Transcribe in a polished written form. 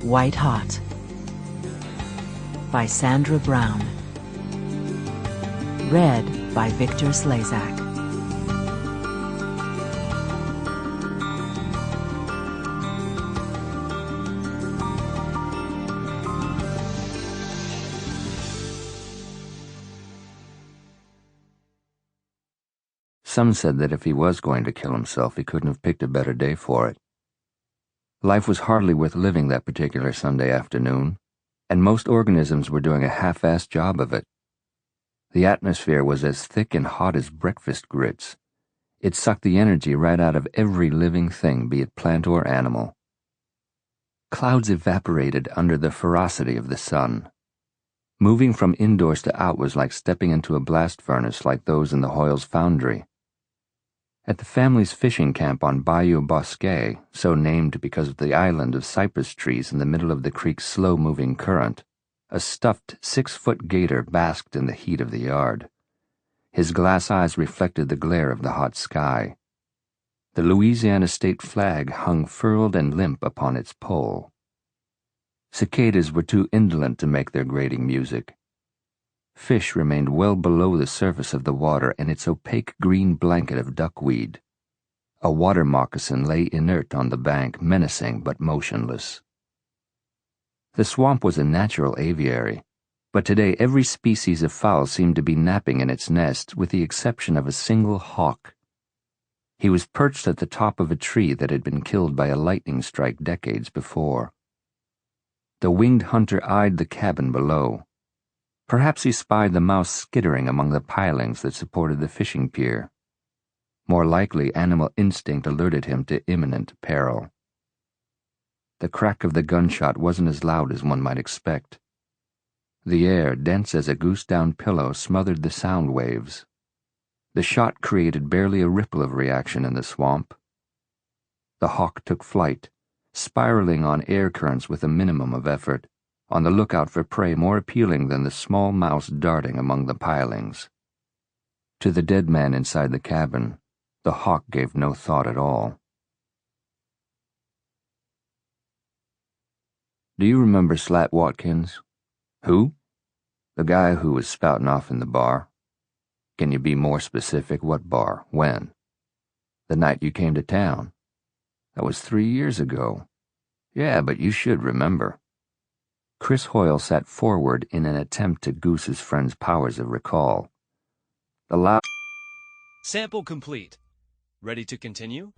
White Hot by Sandra Brown. Read by Victor Slezak. Some said that if he was going to kill himself, he couldn't have picked a better day for it. Life was hardly worth living that particular Sunday afternoon, and most organisms were doing a half-assed job of it. The atmosphere was as thick and hot as breakfast grits. It sucked the energy right out of every living thing, be it plant or animal. Clouds evaporated under the ferocity of the sun. Moving from indoors to out was like stepping into a blast furnace like those in the Hoyle's foundry. At the family's fishing camp on Bayou Bosquet, so named because of the island of cypress trees in the middle of the creek's slow-moving current, a stuffed 6-foot gator basked in the heat of the yard. His glass eyes reflected the glare of the hot sky. The Louisiana state flag hung furled and limp upon its pole. Cicadas were too indolent to make their grating music. Fish remained well below the surface of the water in its opaque green blanket of duckweed. A water moccasin lay inert on the bank, menacing but motionless. The swamp was a natural aviary, but today every species of fowl seemed to be napping in its nest, with the exception of a single hawk. He was perched at the top of a tree that had been killed by a lightning strike decades before. The winged hunter eyed the cabin below. Perhaps he spied the mouse skittering among the pilings that supported the fishing pier. More likely, animal instinct alerted him to imminent peril. The crack of the gunshot wasn't as loud as one might expect. The air, dense as a goose-down pillow, smothered the sound waves. The shot created barely a ripple of reaction in the swamp. The hawk took flight, spiraling on air currents with a minimum of effort, on the lookout for prey more appealing than the small mouse darting among the pilings. To the dead man inside the cabin, the hawk gave no thought at all. "Do you remember Slat Watkins?" "Who?" "The guy who was spouting off in the bar." "Can you be more specific? What bar? When?" "The night you came to town." "That was 3 years ago." "Yeah, but you should remember." Chris Hoyle sat forward in an attempt to goose his friend's powers of recall. Sample complete. Ready to continue?